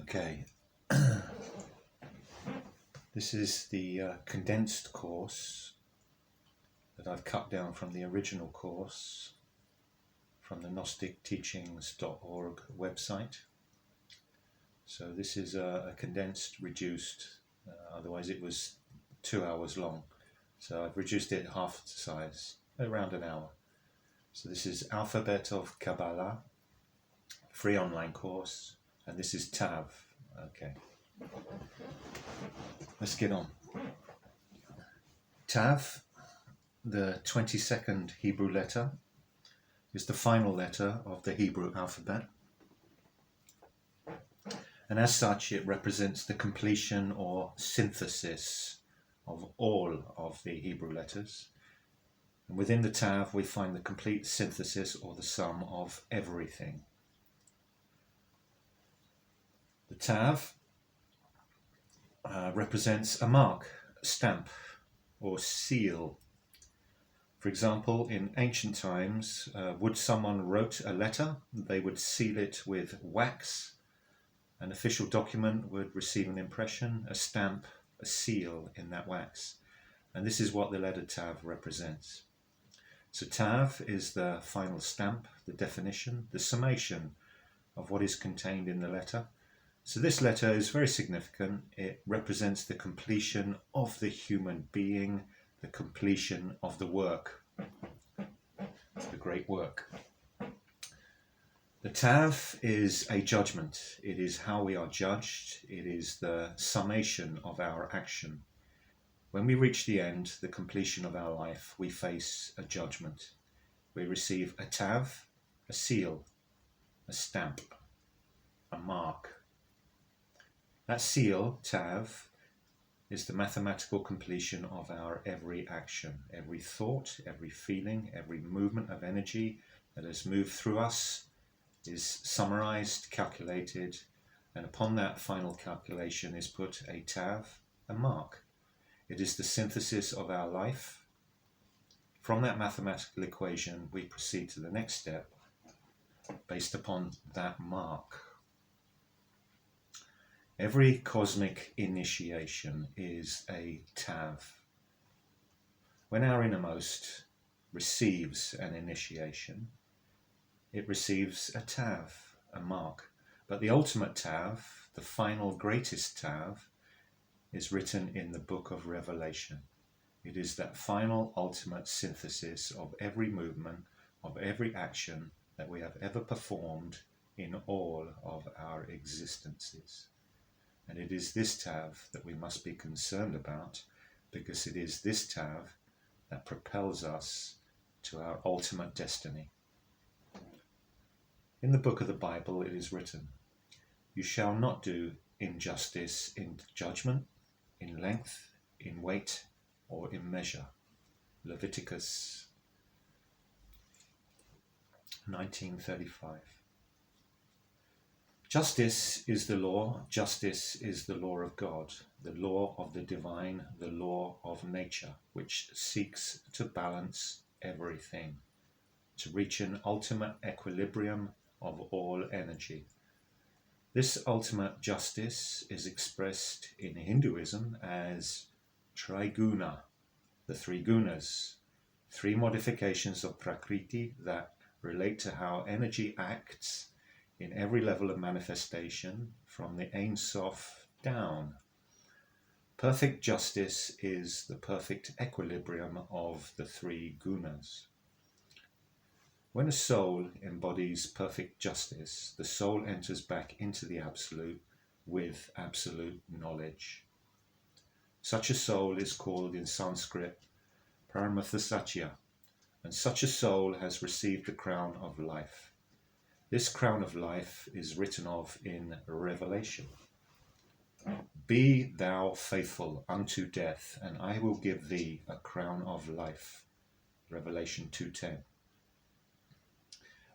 Okay, this is the condensed course that I've cut down from the original course from the gnosticteachings.org website. So this is a condensed, reduced, otherwise it was 2 hours long. So I've reduced it half the size, around an hour. So this is Alphabet of Kabbalah, free online course, and this is TAV. Okay, let's get on. TAV, the 22nd Hebrew letter, is the final letter of the Hebrew alphabet. And as such, it represents the completion or synthesis of all of the Hebrew letters. And within the TAV, we find the complete synthesis or the sum of everything. The TAV represents a mark, a stamp, or seal. For example, in ancient times, would someone wrote a letter, they would seal it with wax. An official document would receive an impression, a stamp, a seal in that wax. And this is what the letter TAV represents. So TAV is the final stamp, the definition, the summation of what is contained in the letter. So this letter is very significant. It represents the completion of the human being, the completion of the work, the great work. The TAV is a judgment. It is how we are judged. It is the summation of our action. When we reach the end, the completion of our life, we face a judgment. We receive a TAV, a seal, a stamp, a mark. That seal, TAV, is the mathematical completion of our every action, every thought, every feeling, every movement of energy that has moved through us is summarized, calculated, and upon that final calculation is put a TAV, a mark. It is the synthesis of our life. From that mathematical equation, we proceed to the next step based upon that mark. Every cosmic initiation is a TAV. When our innermost receives an initiation, it receives a TAV, a mark. But the ultimate TAV, the final greatest TAV, is written in the book of Revelation. It is that final ultimate synthesis of every movement, of every action that we have ever performed in all of our existences. And it is this TAV that we must be concerned about, because it is this TAV that propels us to our ultimate destiny. In the book of the Bible it is written, "You shall not do injustice in judgment, in length, in weight, or in measure." Leviticus 19:35. Justice is the law. Justice is the law of God, the law of the divine, the law of nature, which seeks to balance everything, to reach an ultimate equilibrium of all energy. This ultimate justice is expressed in Hinduism as Triguna, the three gunas, three modifications of Prakriti that relate to how energy acts in every level of manifestation from the Ein Sof down. Perfect justice is the perfect equilibrium of the three gunas. When a soul embodies perfect justice, the soul enters back into the Absolute with absolute knowledge. Such a soul is called in Sanskrit Paramatha, and such a soul has received the crown of life. This crown of life is written of in Revelation. "Be thou faithful unto death, and I will give thee a crown of life." Revelation 2:10.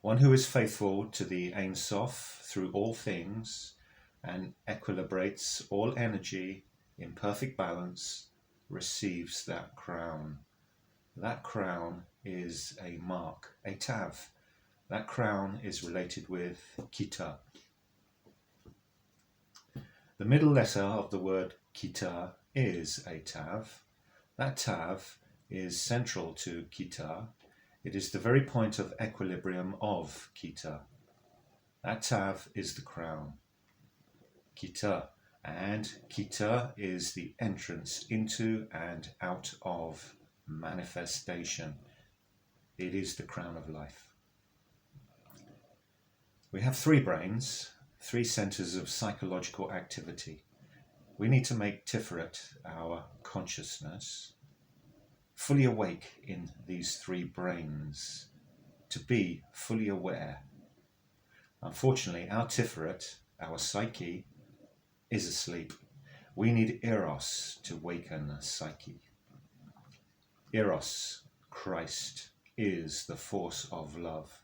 One who is faithful to the Ein Sof through all things and equilibrates all energy in perfect balance receives that crown. That crown is a mark, a TAV. That crown is related with Kita. The middle letter of the word kita is a tav. That tav is central to kita. It is the very point of equilibrium of kita. That tav is the crown. Kita. And kita is the entrance into and out of manifestation. It is the crown of life. We have 3 brains, 3 centers of psychological activity. We need to make Tiferet, our consciousness, fully awake in these 3 brains, to be fully aware. Unfortunately, our Tiferet, our psyche, is asleep. We need Eros to waken psyche. Eros, Christ, is the force of love.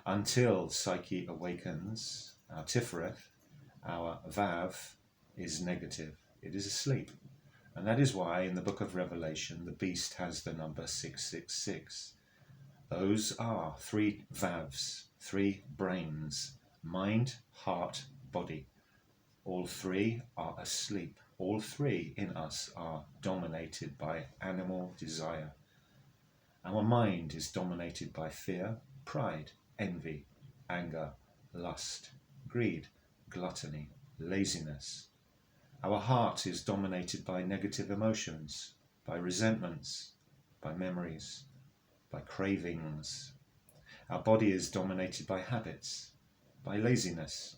Until psyche awakens, our Tiferet, our Vav, is negative. It is asleep. And that is why in the book of Revelation, the beast has the number 666. Those are 3 Vavs, 3 brains, mind, heart, body. All 3 are asleep. All 3 in us are dominated by animal desire. Our mind is dominated by fear, pride, envy, anger, lust, greed, gluttony, laziness. Our heart is dominated by negative emotions, by resentments, by memories, by cravings. Our body is dominated by habits, by laziness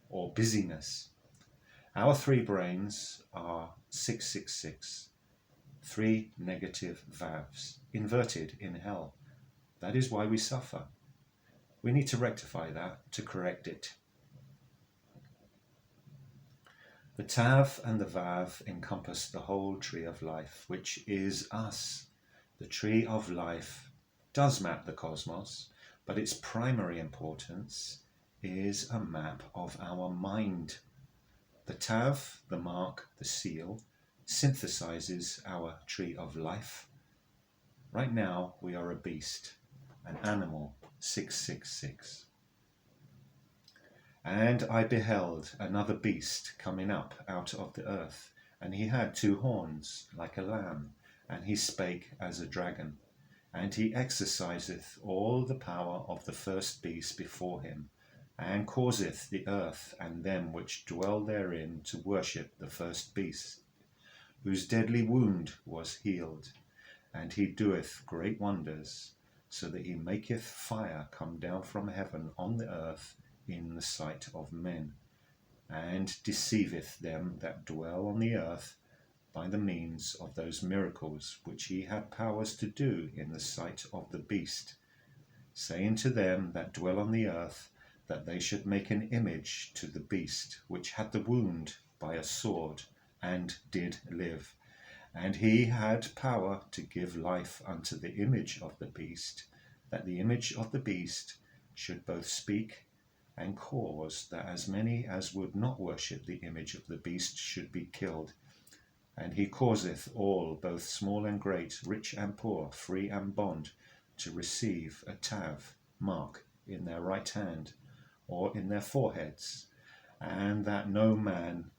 or busyness. Our 3 brains are 666, 3 negative Vavs, inverted in hell. That is why we suffer. We need to rectify that, to correct it. The Tav and the Vav encompass the whole tree of life, which is us. The tree of life does map the cosmos, but its primary importance is a map of our mind. The Tav, the mark, the seal, synthesizes our tree of life. Right now we are a beast, an animal, 666. And I beheld another beast coming up out of the earth, and he had 2 horns like a lamb, and he spake as a dragon. And he exerciseth all the power of the first beast before him, and causeth the earth and them which dwell therein to worship the first beast, whose deadly wound was healed. And he doeth great wonders, so that he maketh fire come down from heaven on the earth in the sight of men, and deceiveth them that dwell on the earth by the means of those miracles which he had powers to do in the sight of the beast, saying to them that dwell on the earth, that they should make an image to the beast, which had the wound by a sword, and did live. And he had power to give life unto the image of the beast, that the image of the beast should both speak and cause that as many as would not worship the image of the beast should be killed. And he causeth all, both small and great, rich and poor, free and bond, to receive a tav, mark, in their right hand, or in their foreheads, and that no man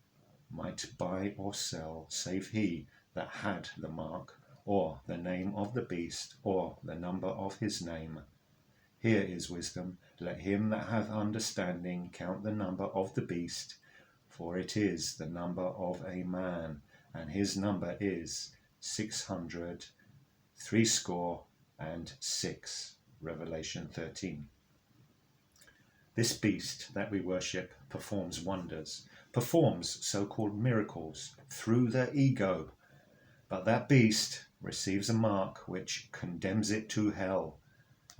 might buy or sell, save he that had the mark, or the name of the beast, or the number of his name. Here is wisdom. Let him that hath understanding count the number of the beast, for it is the number of a man, and his number is 666. Revelation 13. This beast that we worship performs wonders, performs so-called miracles through the ego. But that beast receives a mark which condemns it to hell,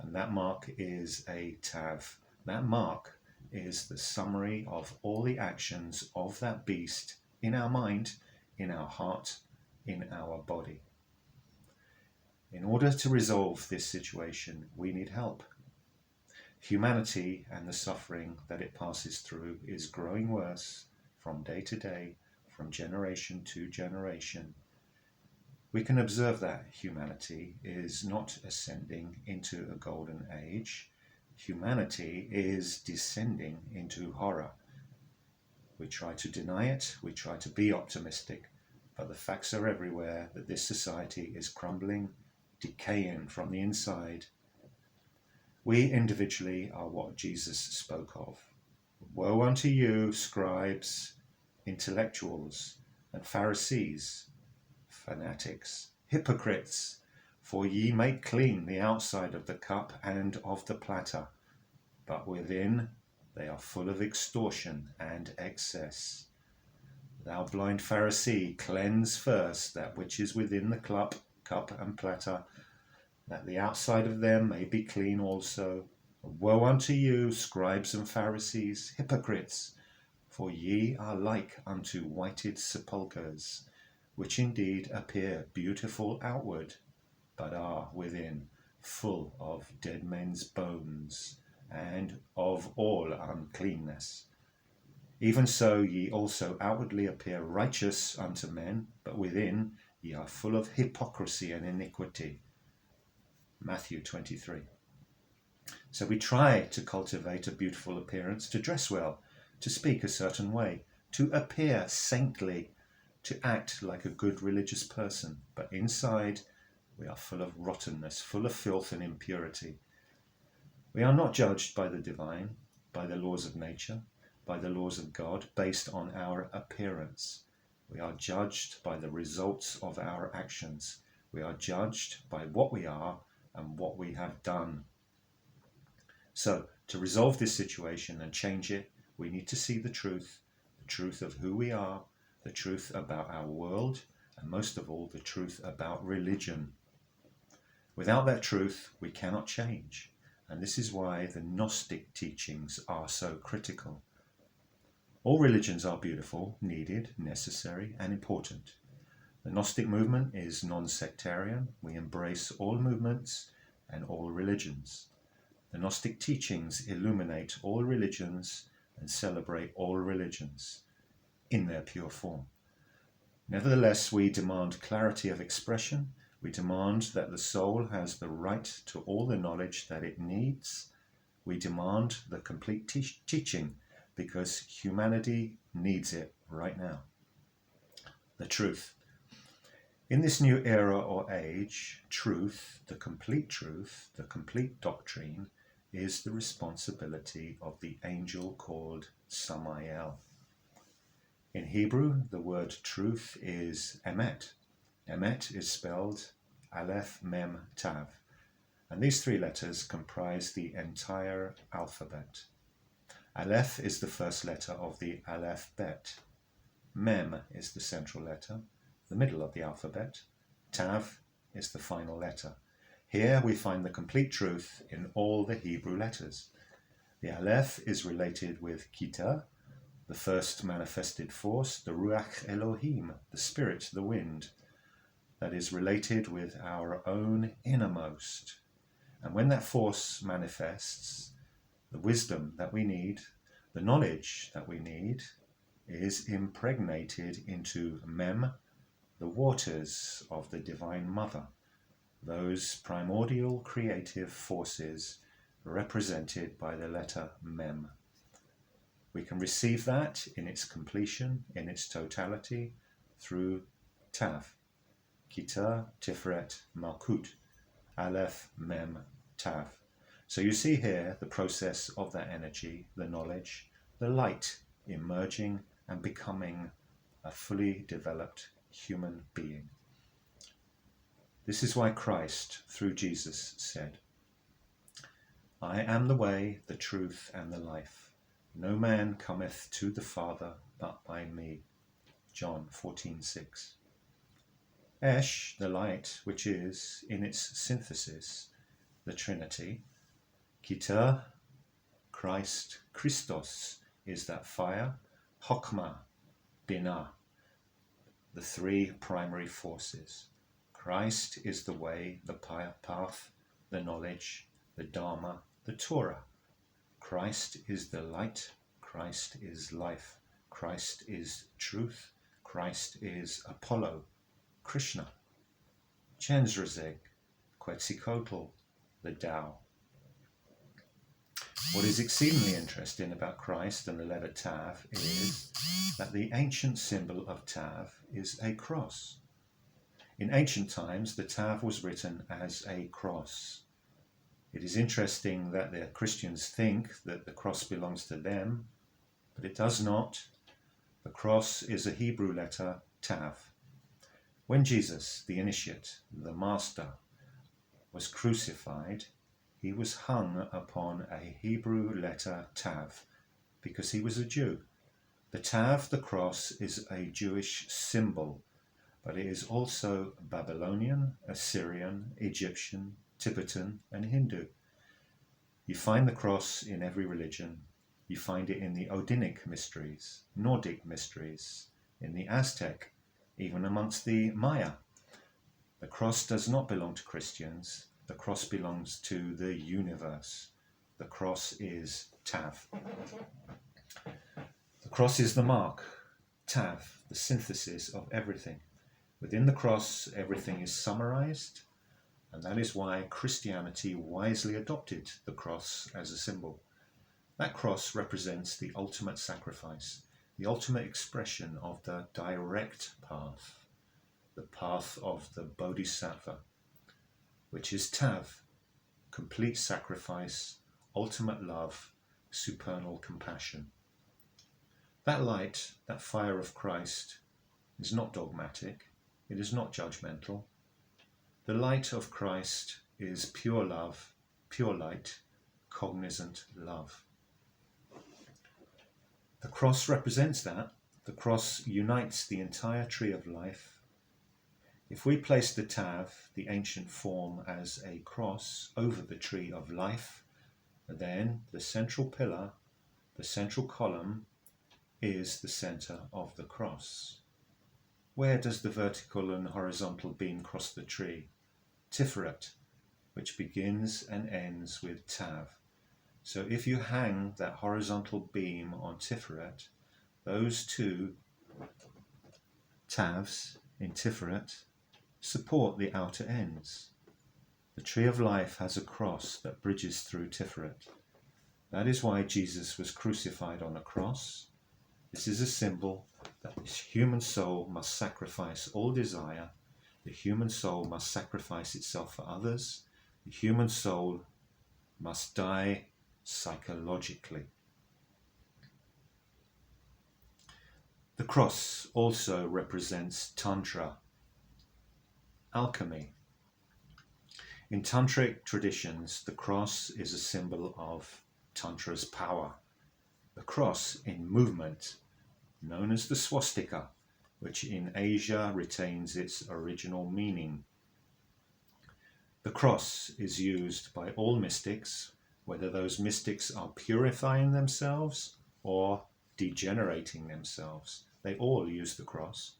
and that mark is a tav. That mark is the summary of all the actions of that beast in our mind, in our heart, in our body. In order to resolve this situation, we need help. Humanity and the suffering that it passes through is growing worse from day to day, from generation to generation. We can observe that humanity is not ascending into a golden age. Humanity is descending into horror. We try to deny it, we try to be optimistic, but the facts are everywhere that this society is crumbling, decaying from the inside. We individually are what Jesus spoke of. Woe unto you, scribes, intellectuals, and Pharisees, fanatics, hypocrites, for ye make clean the outside of the cup and of the platter, but within they are full of extortion and excess. Thou blind Pharisee, cleanse first that which is within the cup and platter, that the outside of them may be clean also. Woe unto you, scribes and Pharisees, hypocrites, for ye are like unto whited sepulchres, which indeed appear beautiful outward, but are within full of dead men's bones, and of all uncleanness. Even so ye also outwardly appear righteous unto men, but within ye are full of hypocrisy and iniquity. Matthew 23. So we try to cultivate a beautiful appearance, to dress well, to speak a certain way, to appear saintly, to act like a good religious person, but inside we are full of rottenness, full of filth and impurity. We are not judged by the divine, by the laws of nature, by the laws of God, based on our appearance. We are judged by the results of our actions. We are judged by what we are and what we have done. So, to resolve this situation and change it, we need to see the truth of who we are, the truth about our world, and most of all, the truth about religion. Without that truth, we cannot change. And this is why the gnostic teachings are so critical. All religions are beautiful, needed, necessary, and important. The Gnostic movement is non-sectarian. We embrace all movements and all religions. The Gnostic teachings illuminate all religions and celebrate all religions in their pure form. Nevertheless, we demand clarity of expression. We demand that the soul has the right to all the knowledge that it needs. We demand the complete teaching because humanity needs it right now. The truth. In this new era or age, truth, the complete doctrine, is the responsibility of the angel called Samael. In Hebrew, the word truth is emet. Emet is spelled Aleph Mem Tav, and these three letters comprise the entire alphabet. Aleph is the first letter of the Aleph Bet. Mem is the central letter, the middle of the alphabet. Tav is the final letter. Here we find the complete truth in all the Hebrew letters. The Aleph is related with Kita, the first manifested force, the Ruach Elohim, the spirit, the wind, that is related with our own innermost. And when that force manifests, the wisdom that we need, the knowledge that we need, is impregnated into Mem, the waters of the Divine Mother, those primordial creative forces represented by the letter Mem. We can receive that in its completion, in its totality, through Tav. Kita, Tiferet, Malkut, Aleph, Mem, Tav. So you see here the process of that energy, the knowledge, the light emerging and becoming a fully developed human being. This is why Christ, through Jesus, said, I am the way, the truth, and the life. No man cometh to the Father but by me. John 14:6. Esh, the light, which is, in its synthesis, the Trinity. Kita, Christ, Christos, is that fire. Chokmah, Binah, the three primary forces. Christ is the way, the path, the knowledge, the Dharma, the Torah. Christ is the light. Christ is life. Christ is truth. Christ is Apollo, Krishna. Chenzrazeg, Quetzalcoatl, the Tao. What is exceedingly interesting about Christ and the letter TAV is that the ancient symbol of TAV is a cross. In ancient times, the TAV was written as a cross. It is interesting that the Christians think that the cross belongs to them, but it does not. The cross is a Hebrew letter, TAV. When Jesus, the initiate, the master, was crucified, he was hung upon a Hebrew letter TAV because he was a Jew. The TAV, the cross, is a Jewish symbol, but it is also Babylonian, Assyrian, Egyptian, Tibetan, and Hindu. You find the cross in every religion. You find it in the Odinic mysteries, Nordic mysteries, in the Aztec, even amongst the Maya. The cross does not belong to Christians. The cross belongs to the universe. The cross is TAV. The cross is the mark, TAV, the synthesis of everything. Within the cross, everything is summarized, and that is why Christianity wisely adopted the cross as a symbol. That cross represents the ultimate sacrifice, the ultimate expression of the direct path, the path of the Bodhisattva, which is TAV, complete sacrifice, ultimate love, supernal compassion. That light, that fire of Christ, is not dogmatic, it is not judgmental. The light of Christ is pure love, pure light, cognizant love. The cross represents that. The cross unites the entire tree of life. If we place the TAV, the ancient form, as a cross over the tree of life, then the central pillar, the central column, is the center of the cross. Where does the vertical and horizontal beam cross the tree? Tiferet, which begins and ends with TAV. So if you hang that horizontal beam on Tiferet, those two TAVs in Tiferet support the outer ends. The tree of life has a cross that bridges through Tiferet. That is why Jesus was crucified on a cross. This is a symbol that the human soul must sacrifice all desire. The human soul must sacrifice itself for others. The human soul must die psychologically. The cross also represents Tantra, alchemy. In tantric traditions, the cross is a symbol of Tantra's power. The cross in movement, known as the swastika, which in Asia retains its original meaning. The cross is used by all mystics, whether those mystics are purifying themselves or degenerating themselves. They all use the cross.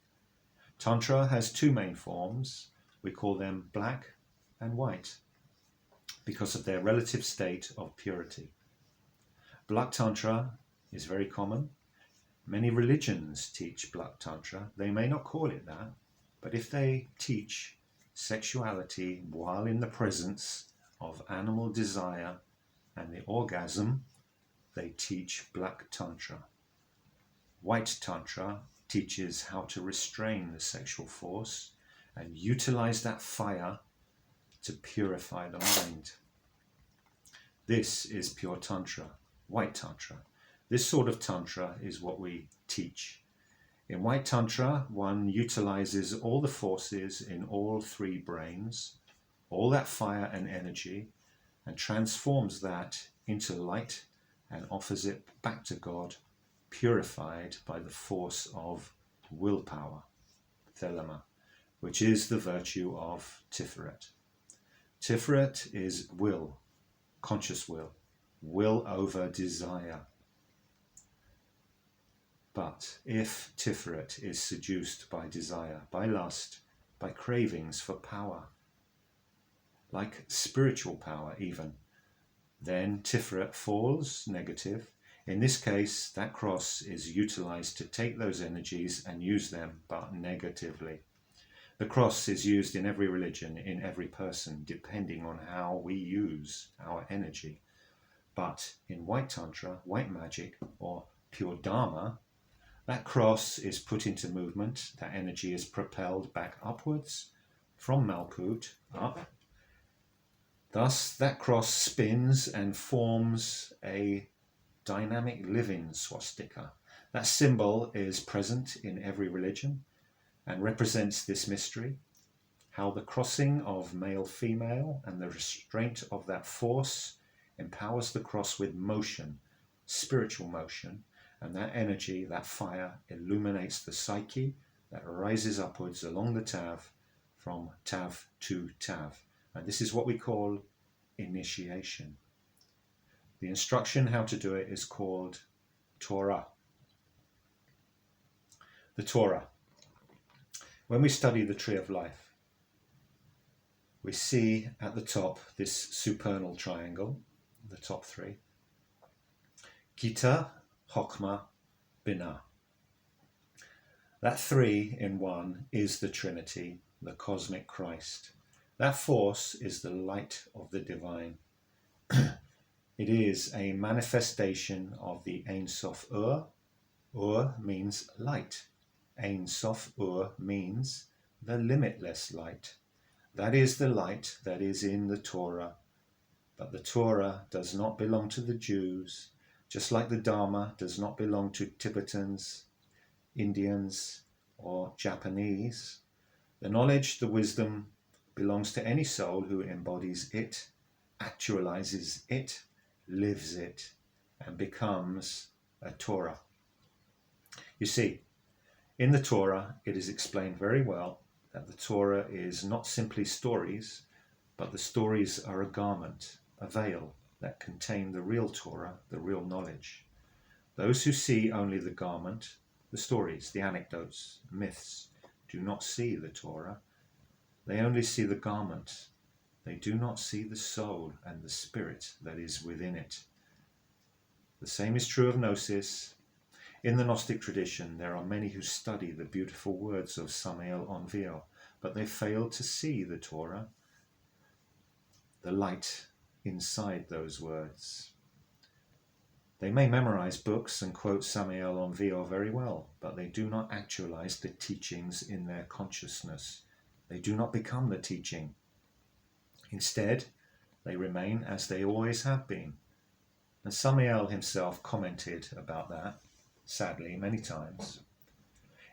Tantra has two main forms. We call them black and white because of their relative state of purity. Black Tantra is very common. Many religions teach Black Tantra. They may not call it that, but if they teach sexuality while in the presence of animal desire and the orgasm, they teach Black Tantra. White Tantra teaches how to restrain the sexual force and utilize that fire to purify the mind. This is pure Tantra, White Tantra. This sort of Tantra is what we teach. In White Tantra, one utilizes all the forces in all three brains, all that fire and energy, and transforms that into light and offers it back to God, purified by the force of willpower, thelema, which is the virtue of Tiferet. Tiferet is will, conscious will over desire. But if Tiferet is seduced by desire, by lust, by cravings for power, like spiritual power even, then Tiferet falls negative. In this case, that cross is utilized to take those energies and use them, but negatively. The cross is used in every religion, in every person, depending on how we use our energy. But in white tantra, white magic, or pure dharma, that cross is put into movement, that energy is propelled back upwards from Malkut up. Thus, that cross spins and forms a dynamic living swastika. That symbol is present in every religion and represents this mystery, how the crossing of male-female and the restraint of that force empowers the cross with motion, spiritual motion, and that energy, that fire, illuminates the psyche that rises upwards along the TAV from TAV to TAV. And this is what we call initiation. The instruction how to do it is called Torah. The Torah. When we study the Tree of Life, we see at the top this supernal triangle, the top three. Gita, Chokmah, Binah. That three in one is the Trinity, the cosmic Christ. That force is the light of the divine. It is a manifestation of the Ein Sof Ur. Ur means light. Ein Sof Ur means the limitless light. That is the light that is in the Torah. But the Torah does not belong to the Jews, just like the Dharma does not belong to Tibetans, Indians, or Japanese. The knowledge, the wisdom, belongs to any soul who embodies it, actualizes it, lives it, and becomes a Torah. You see, in the Torah, it is explained very well that the Torah is not simply stories, but the stories are a garment, a veil, that contain the real Torah, the real knowledge. Those who see only the garment, the stories, the anecdotes, myths, do not see the Torah. They only see the garment. They do not see the soul and the spirit that is within it. The same is true of Gnosis. In the Gnostic tradition, there are many who study the beautiful words of Samael Onvio, but they fail to see the Torah, the light inside those words. They may memorize books and quote Samael Onvio very well, but they do not actualize the teachings in their consciousness. They do not become the teaching. Instead, they remain as they always have been. And Samael himself commented about that, sadly, many times.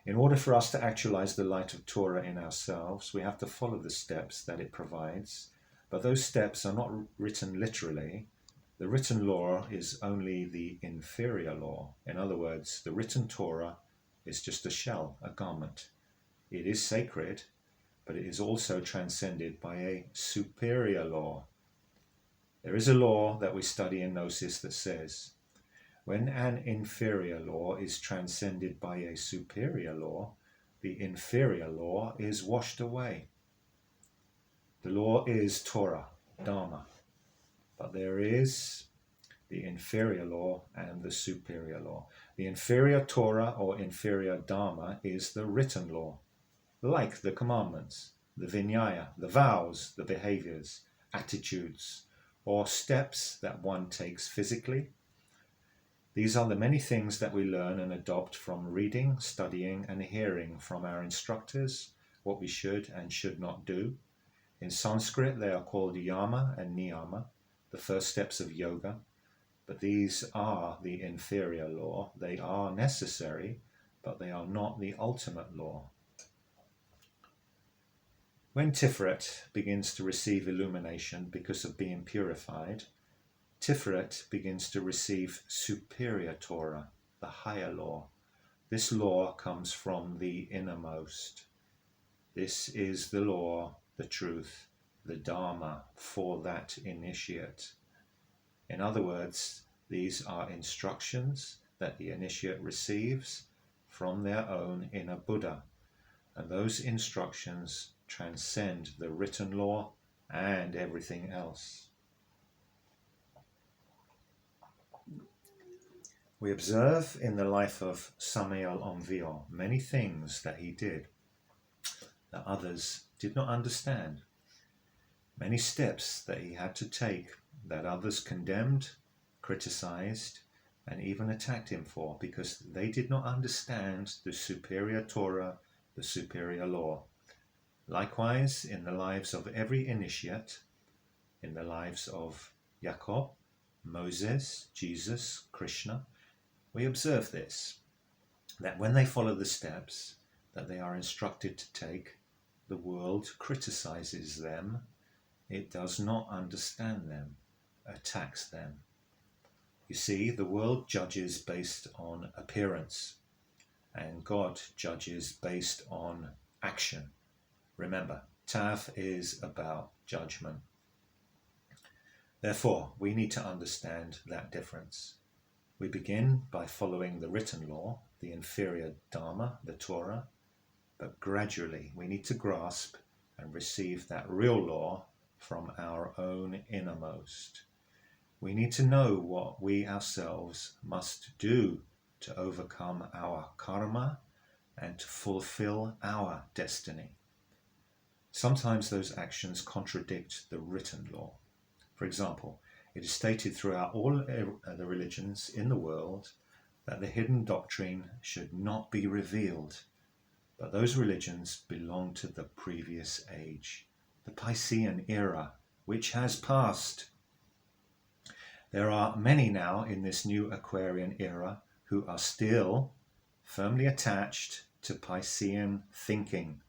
In order for us to actualize the light of Torah in ourselves, we have to follow the steps that it provides. But those steps are not written literally. The written law is only the inferior law. In other words, the written Torah is just a shell, a garment. It is sacred, but it is also transcended by a superior law. There is a law that we study in Gnosis that says, when an inferior law is transcended by a superior law, the inferior law is washed away. The law is Torah, Dharma, but there is the inferior law and the superior law. The inferior Torah or inferior Dharma is the written law, like the commandments, the Vinaya, the vows, the behaviors, attitudes, or steps that one takes physically. These are the many things that we learn and adopt from reading, studying, and hearing from our instructors, what we should and should not do. In Sanskrit, they are called yama and niyama, the first steps of yoga. But these are the inferior law. They are necessary, but they are not the ultimate law. When Tiferet begins to receive illumination because of being purified, Tiferet begins to receive superior Torah, the higher law. This law comes from the innermost. This is the law, the truth, the Dharma for that initiate. In other words, these are instructions that the initiate receives from their own inner Buddha, and those instructions transcend the written law and everything else. We observe in the life of Samael Onvio many things that he did that others did not understand, many steps that he had to take that others condemned criticized, and even attacked him for, because they did not understand the superior Torah, the superior law. Likewise, in the lives of every initiate, in the lives of Jacob, Moses, Jesus, Krishna, we observe this, that when they follow the steps that they are instructed to take, the world criticizes them, it does not understand them, attacks them. You see, the world judges based on appearance, and God judges based on action. Remember, TAV is about judgment. Therefore, we need to understand that difference. We begin by following the written law, the inferior Dharma, the Torah, but gradually we need to grasp and receive that real law from our own innermost. We need to know what we ourselves must do to overcome our karma and to fulfill our destiny. Sometimes those actions contradict the written law. For example, it is stated throughout all the religions in the world that the hidden doctrine should not be revealed. But those religions belong to the previous age, the Piscean era, which has passed. There are many now in this new Aquarian era who are still firmly attached to Piscean thinking,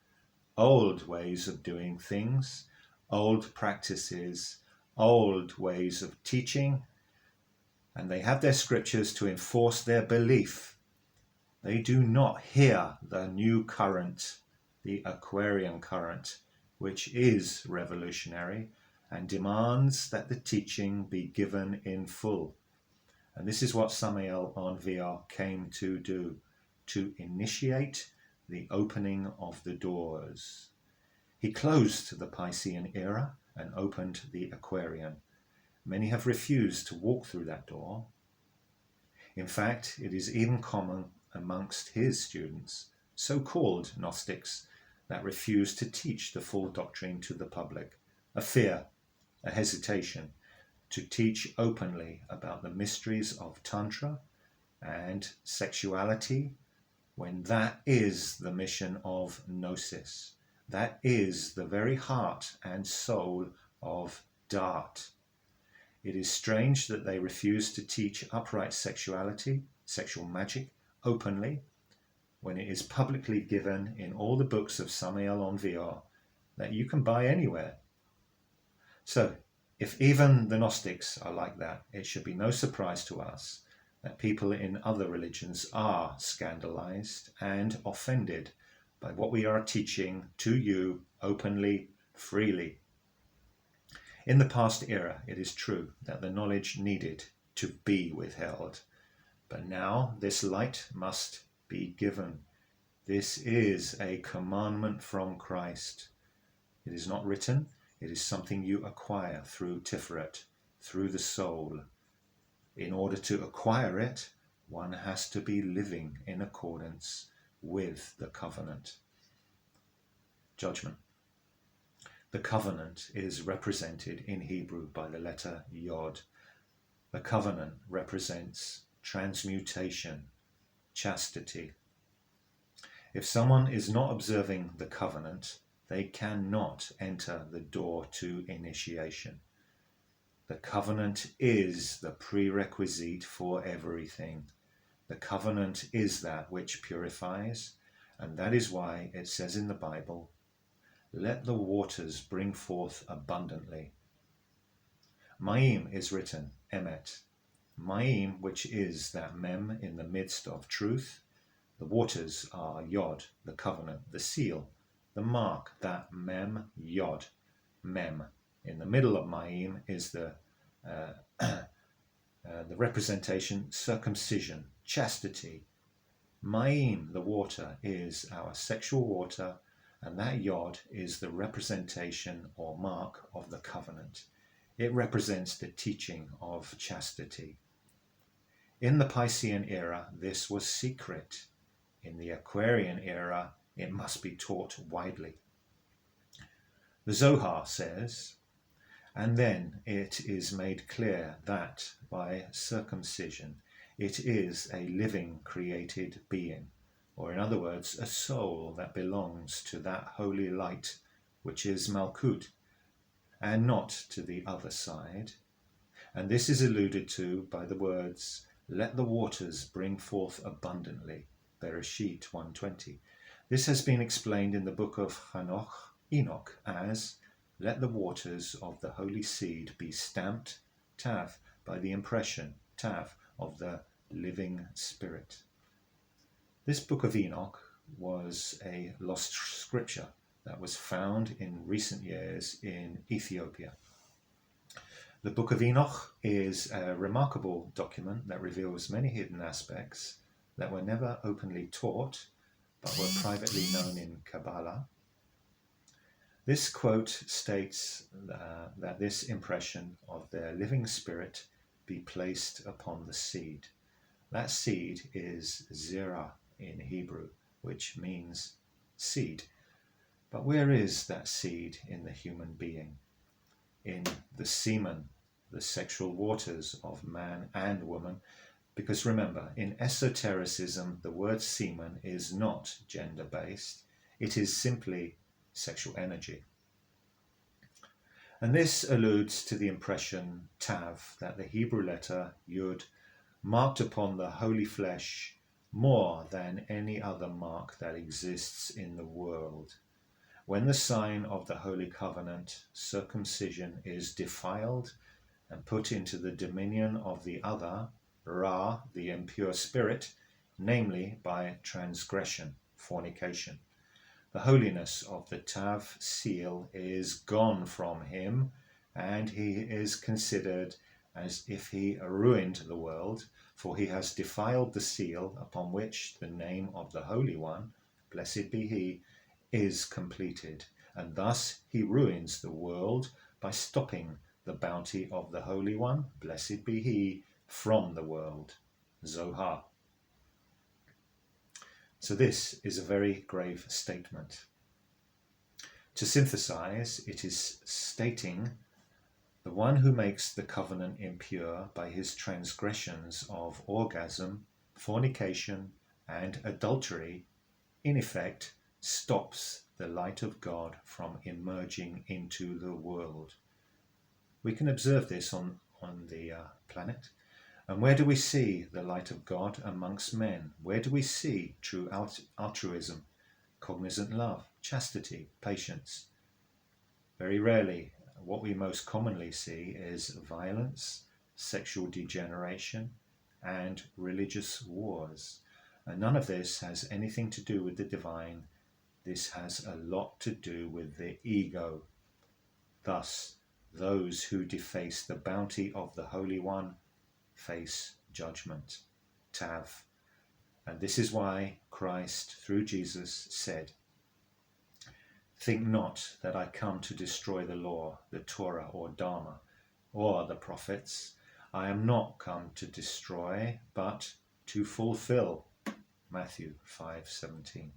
old ways of doing things, old practices, old ways of teaching, and they have their scriptures to enforce their belief. They do not hear the new current, the Aquarian current, which is revolutionary and demands that the teaching be given in full. And this is what Samael on VR came to do, to initiate the opening of the doors. He closed the Piscean era and opened the Aquarian. Many have refused to walk through that door. In fact, it is even common amongst his students, so-called Gnostics, that refuse to teach the full doctrine to the public, a fear, a hesitation to teach openly about the mysteries of Tantra and sexuality, when that is the mission of Gnosis. That is the very heart and soul of Dart. It is strange that they refuse to teach upright sexuality, sexual magic, openly, when it is publicly given in all the books of Samael on VR that you can buy anywhere. So, if even the Gnostics are like that, it should be no surprise to us that people in other religions are scandalized and offended by what we are teaching to you openly, freely. In the past era, it is true that the knowledge needed to be withheld, but now this light must be given. This is a commandment from Christ. It is not written, it is something you acquire through Tiferet, through the soul. In order to acquire it, one has to be living in accordance with the covenant. Judgment. The covenant is represented in Hebrew by the letter Yod. The covenant represents transmutation, chastity. If someone is not observing the covenant, they cannot enter the door to initiation. The covenant is the prerequisite for everything. The covenant is that which purifies, and that is why it says in the Bible, "Let the waters bring forth abundantly." Ma'im is written, emet. Ma'im, which is that mem in the midst of truth. The waters are yod, the covenant, the seal, the mark, that mem, yod, mem. In the middle of Ma'im is the representation, circumcision, chastity. Ma'im, the water, is our sexual water, and that yod is the representation or mark of the covenant. It represents the teaching of chastity. In the Piscean era, this was secret. In the Aquarian era, it must be taught widely. The Zohar says, And then it is made clear that by circumcision it is a living created being, or in other words, a soul that belongs to that holy light which is Malkut, and not to the other side. And this is alluded to by the words, "Let the waters bring forth abundantly," Bereshit 1:20. This has been explained in the book of Enoch as, "Let the waters of the holy seed be stamped, tav, by the impression, tav, of the living spirit." This book of Enoch was a lost scripture that was found in recent years in Ethiopia. The Book of Enoch is a remarkable document that reveals many hidden aspects that were never openly taught, but were privately known in Kabbalah. This quote states that this impression of their living spirit be placed upon the seed. That seed is zerah in Hebrew, which means seed. But where is that seed in the human being? In the semen, the sexual waters of man and woman, because remember, in esotericism, the word semen is not gender-based, it is simply sexual energy. And this alludes to the impression, tav, that the Hebrew letter yud marked upon the holy flesh more than any other mark that exists in the world. When the sign of the Holy Covenant, circumcision, is defiled and put into the dominion of the other, Ra, the impure spirit, namely by transgression, fornication, the holiness of the Tav seal is gone from him, and he is considered as if he ruined the world, for he has defiled the seal upon which the name of the Holy One, blessed be he, is completed, and thus he ruins the world by stopping the bounty of the Holy One, blessed be he, from the world. Zohar. So this is a very grave statement. To synthesize, it is stating the one who makes the covenant impure by his transgressions of orgasm, fornication, and adultery, in effect, stops the light of God from emerging into the world. We can observe this on the planet. And where do we see the light of God amongst men? Where do we see true altruism, cognizant love, chastity, patience? Very rarely. What we most commonly see is violence, sexual degeneration, and religious wars. And none of this has anything to do with the divine. This has a lot to do with the ego. Thus, those who deface the bounty of the Holy One face judgment, tav. And this is why Christ, through Jesus, said, "Think not that I come to destroy the law, the Torah or Dharma, or the prophets. I am not come to destroy, but to fulfill." Matthew 5:17.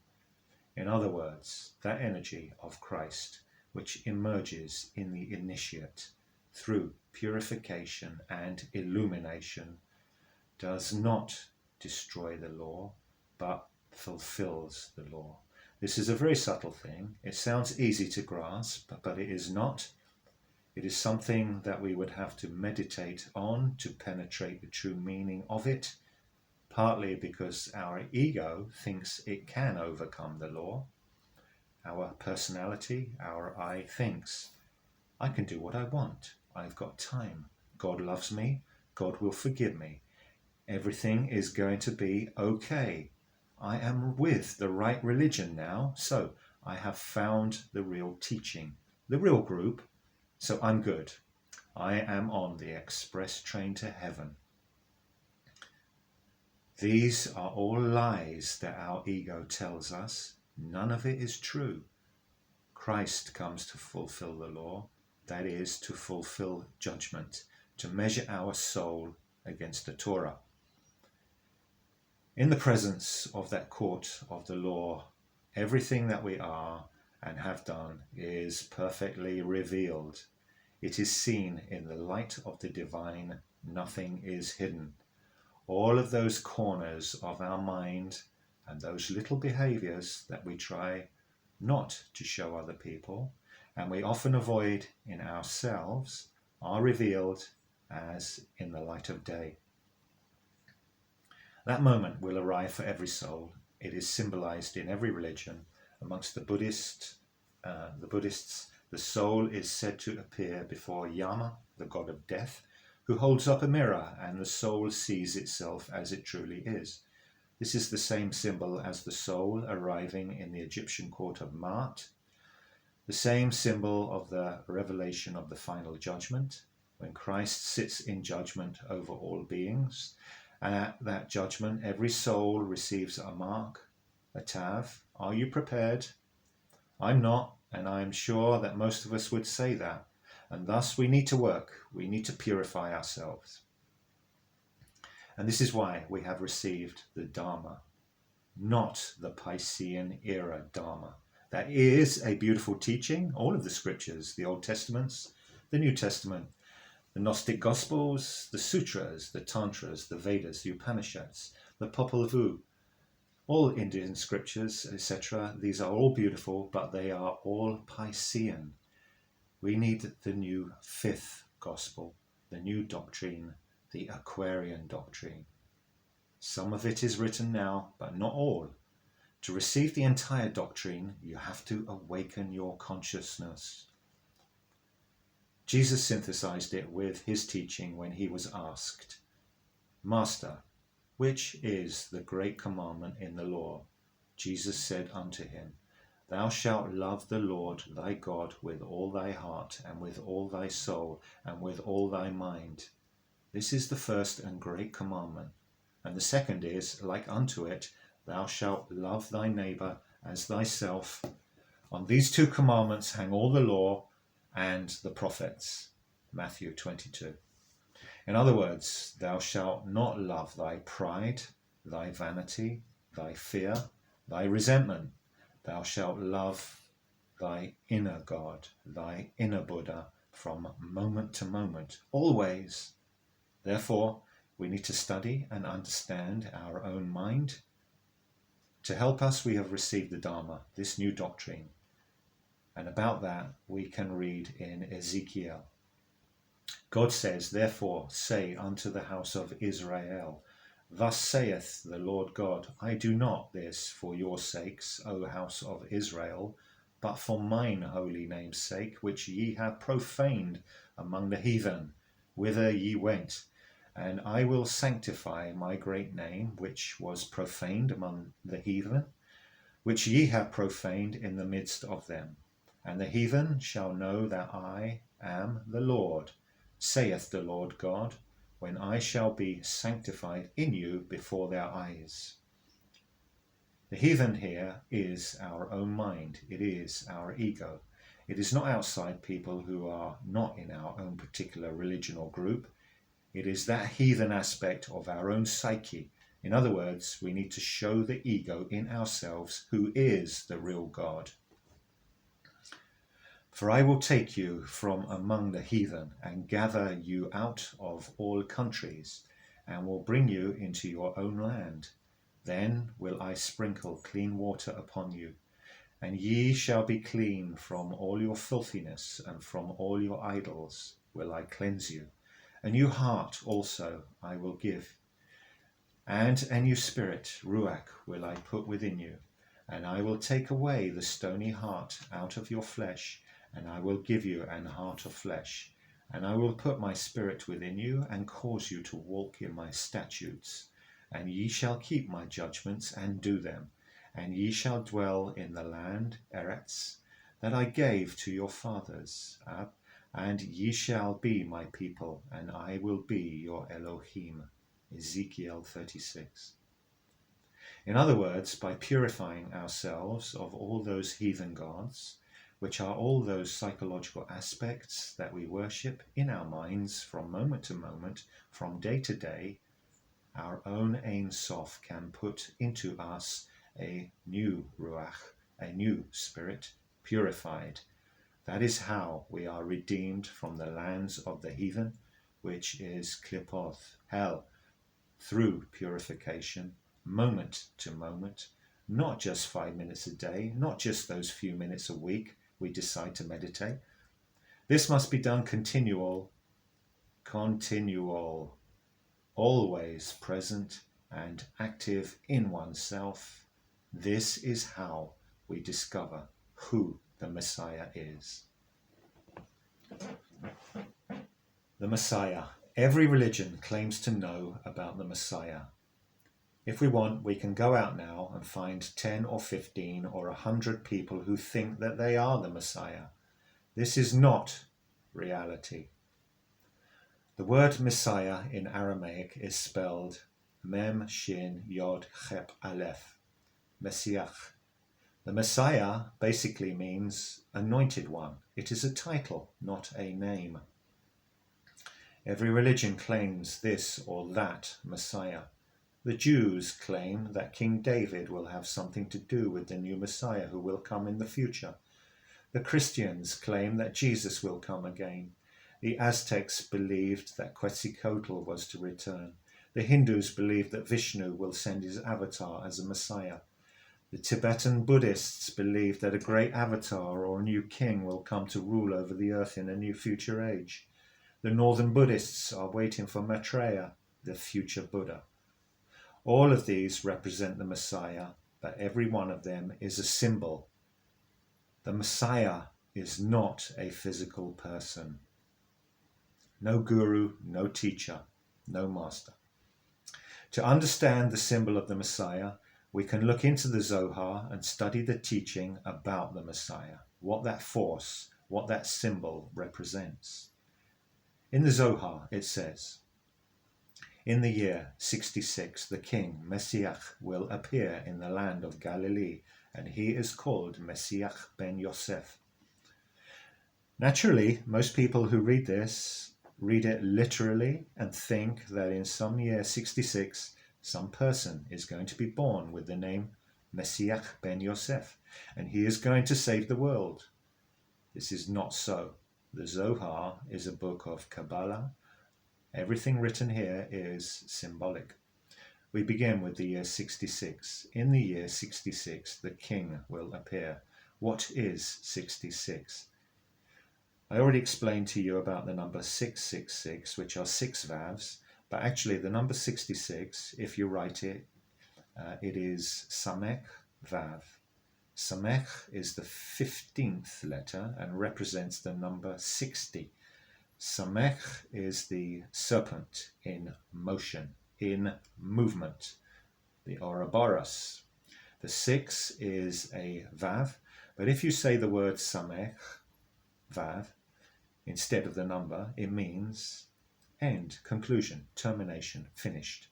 In other words, that energy of Christ which emerges in the initiate through purification and illumination does not destroy the law, but fulfills the law. This is a very subtle thing. It sounds easy to grasp, but it is not. It is something that we would have to meditate on to penetrate the true meaning of it, partly because our ego thinks it can overcome the law. Our personality, our I thinks, I can do what I want. I've got time. God loves me. God will forgive me. Everything is going to be okay. I am with the right religion now, so I have found the real teaching, the real group, so I'm good. I am on the express train to heaven. These are all lies that our ego tells us. None of it is true. Christ comes to fulfill the law, that is, to fulfill judgment, to measure our soul against the Torah. In the presence of that court of the law, everything that we are and have done is perfectly revealed. It is seen in the light of the divine. Nothing is hidden. All of those corners of our mind and those little behaviors that we try not to show other people and we often avoid in ourselves are revealed as in the light of day. That moment will arrive for every soul. It is symbolized in every religion. Amongst the Buddhists, the soul is said to appear before Yama, the god of death, who holds up a mirror, and the soul sees itself as it truly is. This is the same symbol as the soul arriving in the Egyptian court of Maat, the same symbol of the revelation of the final judgment, when Christ sits in judgment over all beings, and at that judgment every soul receives a mark, a TAV. Are you prepared? I'm not, and I am sure that most of us would say that, and thus we need to work, we need to purify ourselves. And this is why we have received the Dharma, not the Piscean era Dharma. That is a beautiful teaching, all of the scriptures, the Old Testaments, the New Testament, the Gnostic Gospels, the Sutras, the Tantras, the Vedas, the Upanishads, the Popol Vuh, all Indian scriptures, etc. These are all beautiful, but they are all Piscean. We need the new fifth gospel, the new doctrine, the Aquarian doctrine. Some of it is written now, but not all. To receive the entire doctrine, you have to awaken your consciousness. Jesus synthesized it with his teaching when he was asked, Master, which is the great commandment in the law? Jesus said unto him, Thou shalt love the Lord thy God with all thy heart, and with all thy soul, and with all thy mind. This is the first and great commandment. And the second is, like unto it, Thou shalt love thy neighbour as thyself. On these two commandments hang all the law and the prophets. Matthew 22. In other words, thou shalt not love thy pride, thy vanity, thy fear, thy resentment. Thou shalt love thy inner God, thy inner Buddha from moment to moment, always. Therefore, we need to study and understand our own mind. To help us, we have received the Dharma, this new doctrine. And about that, we can read in Ezekiel. God says, Therefore say unto the house of Israel, Thus saith the Lord God, I do not this for your sakes, O house of Israel, but for mine holy name's sake, which ye have profaned among the heathen, whither ye went. And I will sanctify my great name, which was profaned among the heathen, which ye have profaned in the midst of them. And the heathen shall know that I am the Lord, saith the Lord God, when I shall be sanctified in you before their eyes. The heathen here is our own mind. It is our ego. It is not outside people who are not in our own particular religion or group. It is that heathen aspect of our own psyche. In other words, we need to show the ego in ourselves who is the real God. For I will take you from among the heathen and gather you out of all countries, and will bring you into your own land. Then will I sprinkle clean water upon you, and ye shall be clean from all your filthiness, and from all your idols will I cleanse you. A new heart also I will give, and a new spirit, Ruach, will I put within you. And I will take away the stony heart out of your flesh, and I will give you an heart of flesh. And I will put my spirit within you, and cause you to walk in my statutes. And ye shall keep my judgments, and do them. And ye shall dwell in the land, Eretz, that I gave to your fathers, and ye shall be my people, and I will be your Elohim. Ezekiel 36. In other words, by purifying ourselves of all those heathen gods, which are all those psychological aspects that we worship in our minds from moment to moment, from day to day, our own Ein Sof can put into us a new Ruach, a new spirit, purified, That is how we are redeemed from the lands of the heathen, which is klipoth, hell, through purification, moment to moment, not just 5 minutes a day, not just those few minutes a week we decide to meditate. This must be done continual, always present and active in oneself. This is how we discover who the Messiah is. The Messiah. Every religion claims to know about the Messiah. If we want, we can go out now and find 10 or 15 or 100 people who think that they are the Messiah. This is not reality. The word Messiah in Aramaic is spelled Mem Shin Yod Chep Aleph, Messiach. The Messiah basically means anointed one. It is a title, not a name. Every religion claims this or that Messiah. The Jews claim that King David will have something to do with the new Messiah who will come in the future. The Christians claim that Jesus will come again. The Aztecs believed that Quetzalcoatl was to return. The Hindus believed that Vishnu will send his avatar as a Messiah. The Tibetan Buddhists believe that a great avatar or a new king will come to rule over the earth in a new future age. The Northern Buddhists are waiting for Maitreya, the future Buddha. All of these represent the Messiah, but every one of them is a symbol. The Messiah is not a physical person. No guru, no teacher, no master. To understand the symbol of the Messiah, we can look into the Zohar and study the teaching about the Messiah, what that force, what that symbol represents. In the Zohar, it says, in the year 66, the king, Messiah, will appear in the land of Galilee, and he is called Messiah ben Yosef. Naturally, most people who read this read it literally and think that in some year 66, some person is going to be born with the name Messiah ben Yosef, and he is going to save the world. This is not so. The Zohar is a book of Kabbalah. Everything written here is symbolic. We begin with the year 66. In the year 66, the king will appear. What is 66? I already explained to you about the number 666, which are 6 vavs, but actually the number 66, if you write it, it is Samech Vav. Samech is the 15th letter and represents the number 60. Samech is the serpent in motion, in movement, the Ouroboros. The 6 is a Vav, but if you say the word Samech, Vav, instead of the number, it means end, conclusion, termination, finished.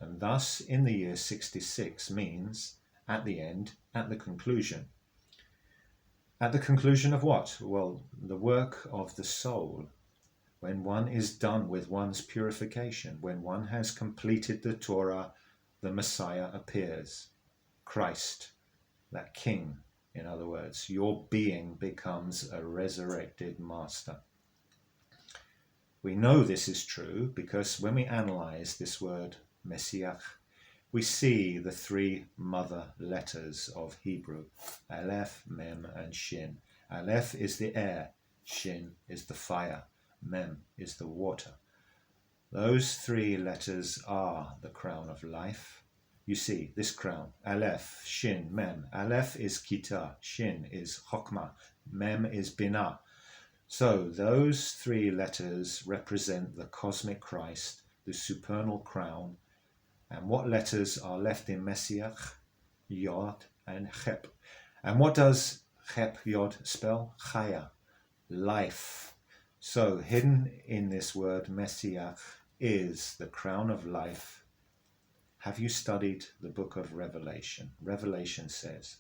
And thus, in the year 66 means at the end, at the conclusion. At the conclusion of what? Well, the work of the soul. When one is done with one's purification, when one has completed the Torah, the Messiah appears. Christ, that king, in other words, your being becomes a resurrected master. We know this is true because when we analyze this word Messiah, we see the 3 mother letters of Hebrew, Aleph, Mem, and Shin. Aleph is the air, Shin is the fire, Mem is the water. Those 3 letters are the crown of life. You see, this crown, Aleph, Shin, Mem. Aleph is Kita, Shin is Chokmah, Mem is Binah. So those 3 letters represent the cosmic Christ, the supernal crown. And what letters are left in Messiah? Yod and Chep. And what does Chep Yod spell? Chaya, life. So hidden in this word Messiah is the crown of life. Have you studied the book of Revelation? Revelation says,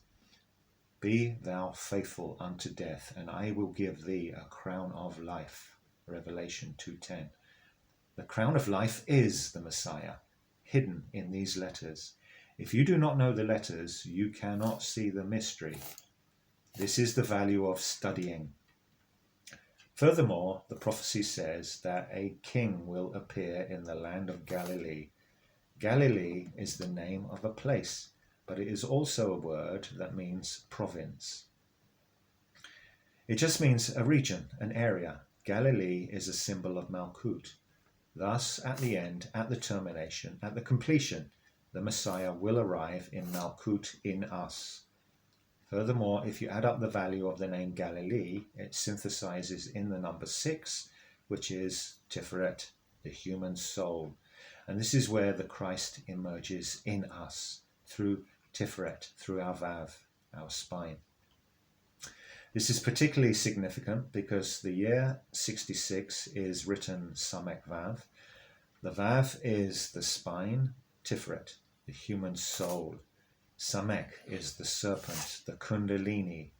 be thou faithful unto death, and I will give thee a crown of life. Revelation 2:10. The crown of life is the Messiah, hidden in these letters. If you do not know the letters, you cannot see the mystery. This is the value of studying. Furthermore, the prophecy says that a king will appear in the land of Galilee. Galilee is the name of a place, but it is also a word that means province. It just means a region, an area. Galilee is a symbol of Malkut. Thus, at the end, at the termination, at the completion, the Messiah will arrive in Malkut in us. Furthermore, if you add up the value of the name Galilee, it synthesizes in the number 6, which is Tiferet, the human soul. And this is where the Christ emerges in us, through Tiferet, through our Vav, our spine. This is particularly significant because the year 66 is written Samek Vav. The Vav is the spine, Tiferet, the human soul. Samek is the serpent, the Kundalini.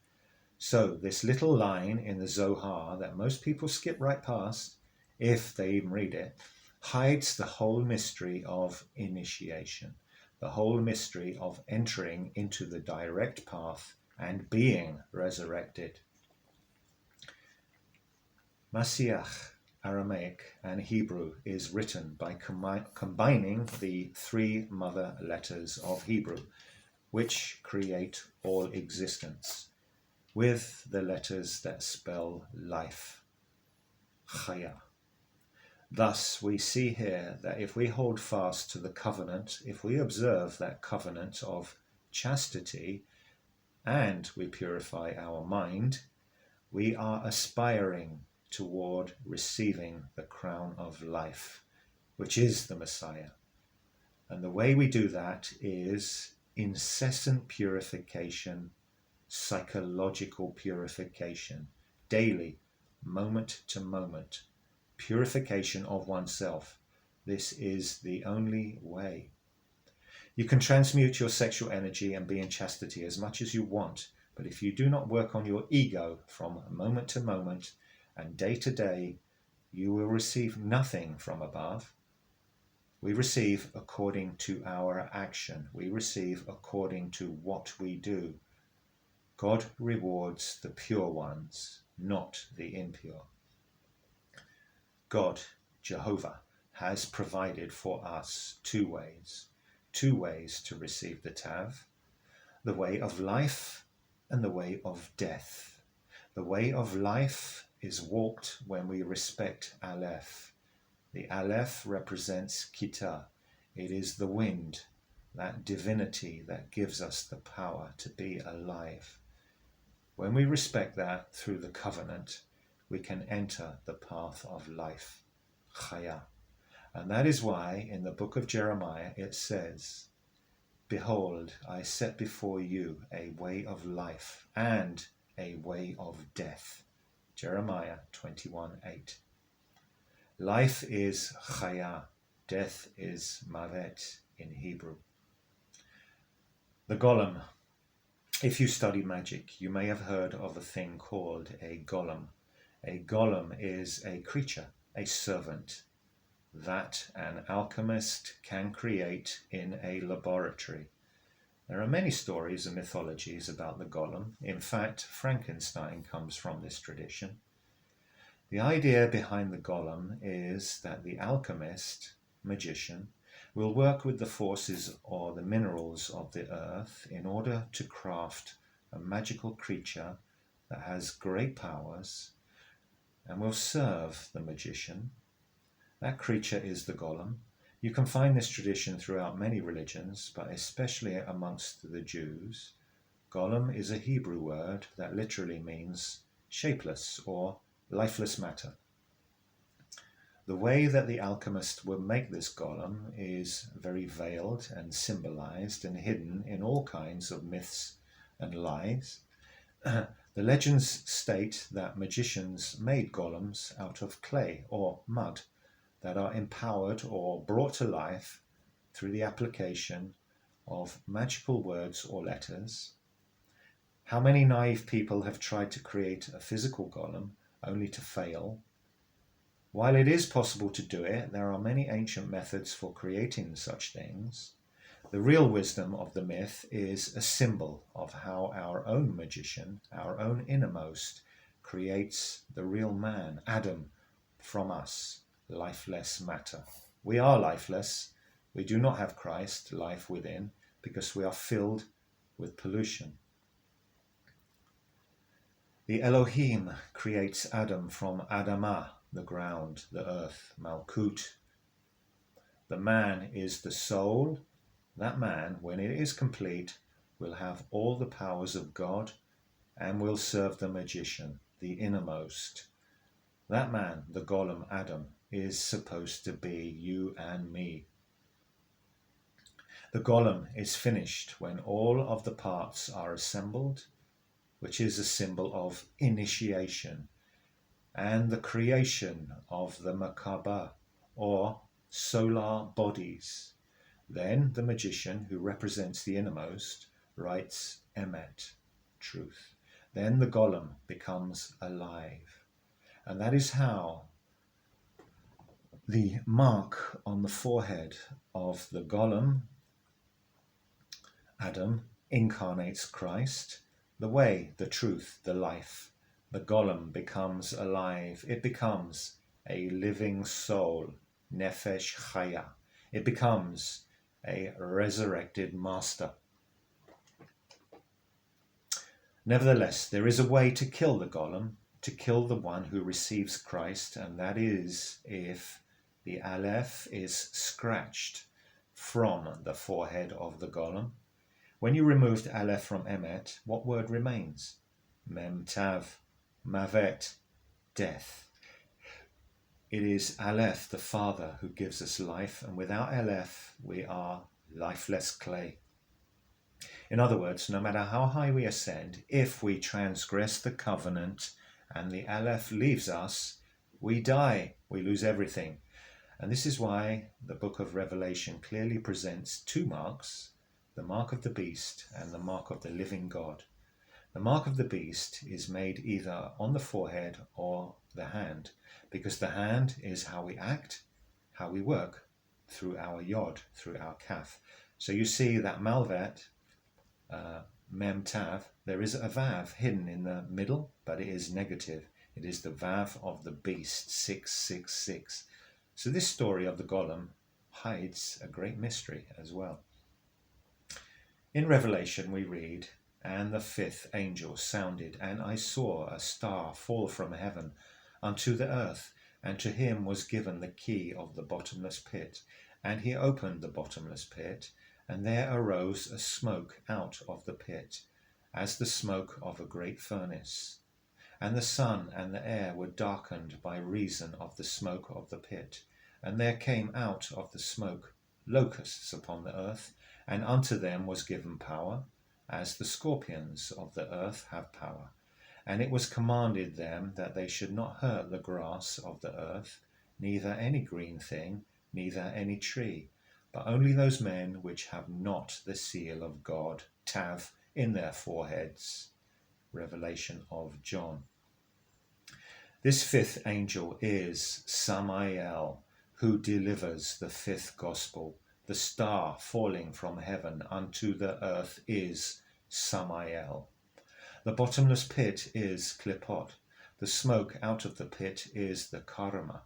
So this little line in the Zohar that most people skip right past, if they even read it, hides the whole mystery of initiation, the whole mystery of entering into the direct path and being resurrected. Mashiach, Aramaic and Hebrew, is written by combining the 3 mother letters of Hebrew, which create all existence, with the letters that spell life, Chaya. Thus, we see here that if we hold fast to the covenant, if we observe that covenant of chastity, and we purify our mind, we are aspiring toward receiving the crown of life, which is the Messiah. And the way we do that is incessant purification, psychological purification, daily, moment to moment, purification of oneself. This is the only way. You can transmute your sexual energy and be in chastity as much as you want, but if you do not work on your ego from moment to moment and day to day, you will receive nothing from above. We receive according to our action. We receive according to what we do. God rewards the pure ones, not the impure. God, Jehovah, has provided for us 2 ways. 2 ways to receive the TAV, the way of life and the way of death. The way of life is walked when we respect Aleph. The Aleph represents Kita. It is the wind, that divinity that gives us the power to be alive. When we respect that through the covenant, we can enter the path of life, Chaya. And that is why in the book of Jeremiah it says, "Behold, I set before you a way of life and a way of death." Jeremiah 21:8. Life is Chaya, death is Mavet in Hebrew. The Golem. If you study magic, you may have heard of a thing called a golem. A golem is a creature, a servant, that an alchemist can create in a laboratory. There are many stories and mythologies about the golem. In fact, Frankenstein comes from this tradition. The idea behind the golem is that the alchemist, magician, will work with the forces or the minerals of the earth in order to craft a magical creature that has great powers and will serve the magician. That creature is the golem. You can find this tradition throughout many religions, but especially amongst the Jews. Golem is a Hebrew word that literally means shapeless or lifeless matter. The way that the alchemist will make this golem is very veiled and symbolized and hidden in all kinds of myths and lies. The legends state that magicians made golems out of clay or mud that are empowered or brought to life through the application of magical words or letters. How many naive people have tried to create a physical golem only to fail? While it is possible to do it, there are many ancient methods for creating such things. The real wisdom of the myth is a symbol of how our own magician, our own innermost, creates the real man, Adam, from us, lifeless matter. We are lifeless. We do not have Christ, life within, because we are filled with pollution. The Elohim creates Adam from Adamah, the ground, the earth, Malkut. The man is the soul. That man, when it is complete, will have all the powers of God and will serve the magician, the innermost. That man, the golem Adam, is supposed to be you and me. The golem is finished when all of the parts are assembled, which is a symbol of initiation, and the creation of the Merkabah, or solar bodies. Then the magician, who represents the innermost, writes Emet, truth. Then the golem becomes alive. And that is how the mark on the forehead of the golem, Adam, incarnates Christ, the way, the truth, the life. The golem becomes alive. It becomes a living soul, nefesh chaya. It becomes a resurrected master. Nevertheless, there is a way to kill the golem, to kill the one who receives Christ, and that is if the Aleph is scratched from the forehead of the golem. When you removed Aleph from Emet, what word remains? Mem Tav, Mavet, death. It is Aleph, the Father, who gives us life, and without Aleph, we are lifeless clay. In other words, no matter how high we ascend, if we transgress the covenant and the Aleph leaves us, we die, we lose everything. And this is why the book of Revelation clearly presents two marks, the mark of the beast and the mark of the living God. The mark of the beast is made either on the forehead or the hand, because the hand is how we act, how we work, through our yod, through our kaf. So you see that Malvet, Mem Tav, there is a Vav hidden in the middle, but it is negative. It is the Vav of the beast, 666. So this story of the golem hides a great mystery as well. In Revelation we read, "And the fifth angel sounded, and I saw a star fall from heaven unto the earth, and to him was given the key of the bottomless pit. And he opened the bottomless pit, and there arose a smoke out of the pit, as the smoke of a great furnace. And the sun and the air were darkened by reason of the smoke of the pit. And there came out of the smoke locusts upon the earth, and unto them was given power, as the scorpions of the earth have power. And it was commanded them that they should not hurt the grass of the earth, neither any green thing, neither any tree, but only those men which have not the seal of God, TAV, in their foreheads." Revelation of John. This fifth angel is Samael, who delivers the fifth gospel. The star falling from heaven unto the earth is Samael. The bottomless pit is Klipot. The smoke out of the pit is the Karma.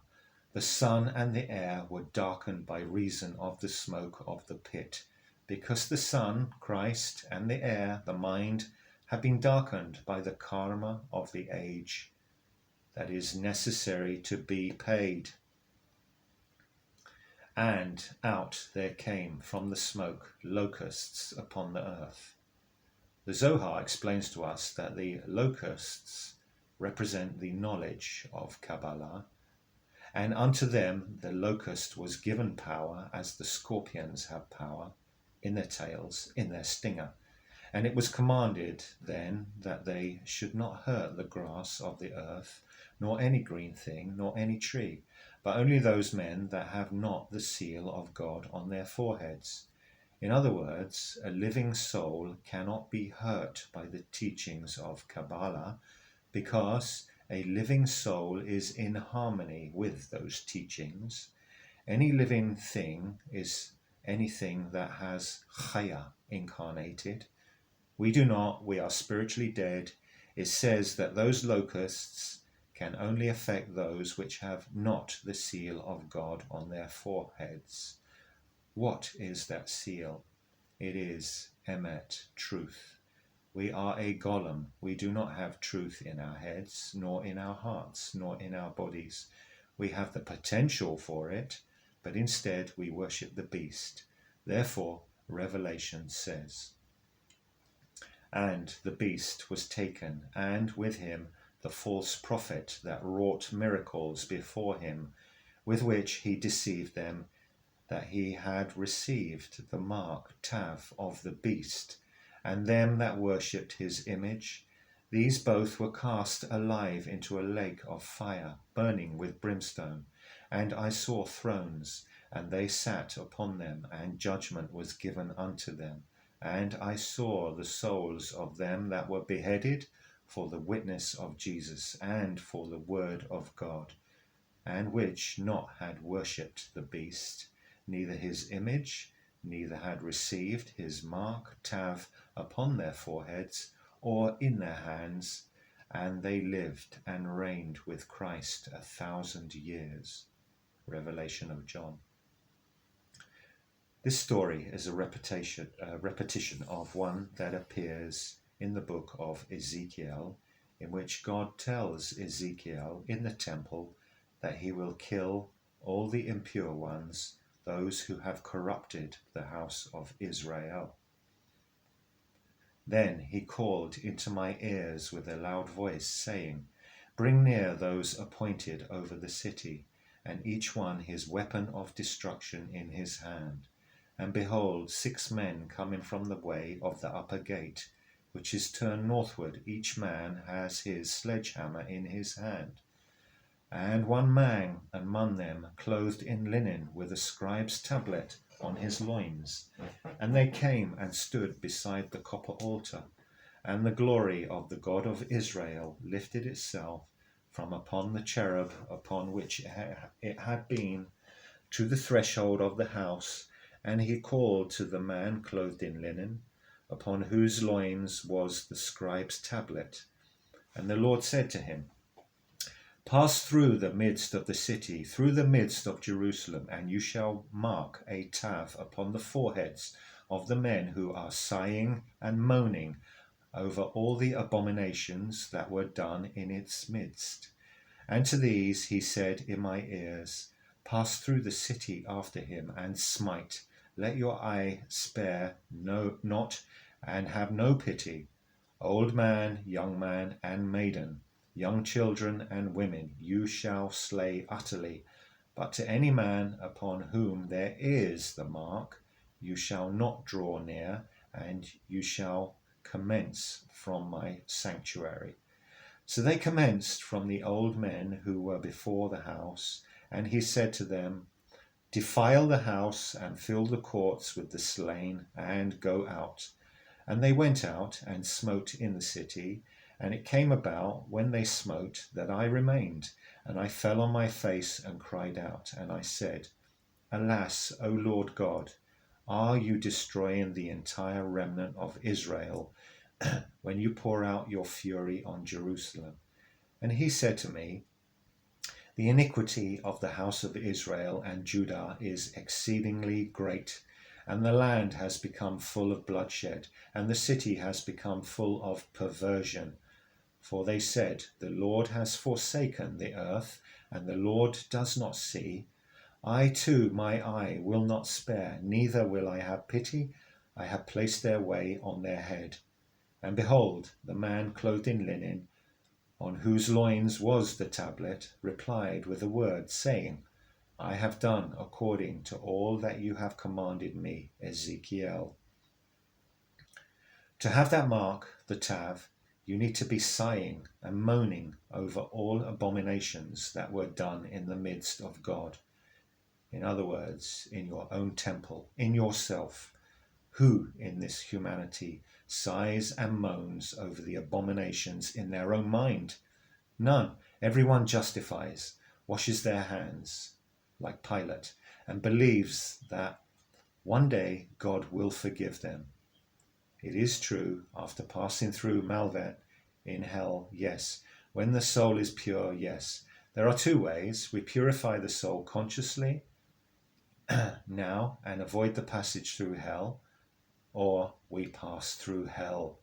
The sun and the air were darkened by reason of the smoke of the pit, because the sun, Christ, and the air, the mind, have been darkened by the karma of the age that is necessary to be paid. And out there came from the smoke locusts upon the earth. The Zohar explains to us that the locusts represent the knowledge of Kabbalah, and unto them the locust was given power as the scorpions have power in their tails, in their stinger. And it was commanded then that they should not hurt the grass of the earth, nor any green thing, nor any tree, but only those men that have not the seal of God on their foreheads. In other words, a living soul cannot be hurt by the teachings of Kabbalah, because a living soul is in harmony with those teachings. Any living thing is anything that has chaya incarnated. We do not, we are spiritually dead It says that those locusts can only affect those which have not the seal of God on their foreheads. What is that seal? It is emet, truth. We are a golem. We do not have truth in our heads, nor in our hearts, nor in our bodies. We have the potential for it, but instead we worship the beast. Therefore, Revelation says, "And the beast was taken, and with him the false prophet that wrought miracles before him, with which he deceived them, that he had received the mark TAV of the beast, and them that worshipped his image. These both were cast alive into a lake of fire, burning with brimstone. And I saw thrones, and they sat upon them, and judgment was given unto them. And I saw the souls of them that were beheaded for the witness of Jesus, and for the word of God, and which not had worshipped the beast, neither his image, neither had received his mark TAV upon their foreheads or in their hands, and they lived and reigned with Christ 1,000 years." Revelation of John. This story is a repetition of one that appears in the book of Ezekiel, in which God tells Ezekiel in the temple that he will kill all the impure ones, those who have corrupted the house of Israel. Then he called into my ears with a loud voice, saying, "Bring near those appointed over the city, and each one his weapon of destruction in his hand. And behold, 6 men coming from the way of the upper gate, which is turned northward. Each man has his sledgehammer in his hand. And one man among them, clothed in linen, with a scribe's tablet on his loins. And they came and stood beside the copper altar. And the glory of the God of Israel lifted itself from upon the cherub upon which it had been to the threshold of the house. And he called to the man clothed in linen, upon whose loins was the scribe's tablet. And the Lord said to him, "Pass through the midst of the city, through the midst of Jerusalem, and you shall mark a TAV upon the foreheads of the men who are sighing and moaning over all the abominations that were done in its midst." And to these he said in my ears, "Pass through the city after him, and smite. Let your eye spare not, and have no pity. Old man, young man, and maiden, young children and women, you shall slay utterly. But to any man upon whom there is the mark, you shall not draw near, and you shall commence from my sanctuary." So they commenced from the old men who were before the house, and he said to them, "Defile the house, and fill the courts with the slain, and go out." And they went out and smote in the city. And it came about, when they smote, that I remained, and I fell on my face and cried out. And I said, "Alas, O Lord God, are you destroying the entire remnant of Israel when you pour out your fury on Jerusalem?" And he said to me, "The iniquity of the house of Israel and Judah is exceedingly great, and the land has become full of bloodshed, and the city has become full of perversion. For they said, 'The Lord has forsaken the earth, and the Lord does not see.' I too, my eye will not spare, neither will I have pity. I have placed their way on their head." And behold, the man clothed in linen, on whose loins was the tablet, replied with a word, saying, "I have done according to all that you have commanded me, Ezekiel." To have that mark, the TAV, you need to be sighing and moaning over all abominations that were done in the midst of God. In other words, in your own temple, in yourself. Who in this humanity sighs and moans over the abominations in their own mind? None. Everyone justifies, washes their hands, like Pilate, and believes that one day God will forgive them. It is true, after passing through Malvet, In hell, yes. When the soul is pure, yes. There are two ways. We purify the soul consciously now and avoid the passage through hell, or we pass through hell.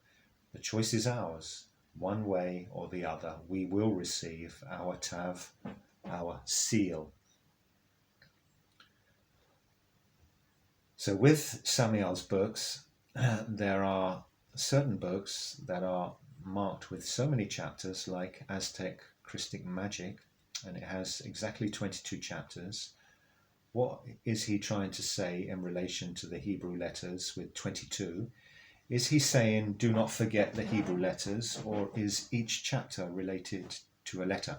The choice is ours. One way or the other, we will receive our TAV, our seal. So with Samael's books, there are certain books that are marked with so many chapters, like Aztec Christic Magic, and it has exactly 22 chapters. What is he trying to say in relation to the Hebrew letters with 22? Is he saying, do not forget the Hebrew letters, or is each chapter related to a letter?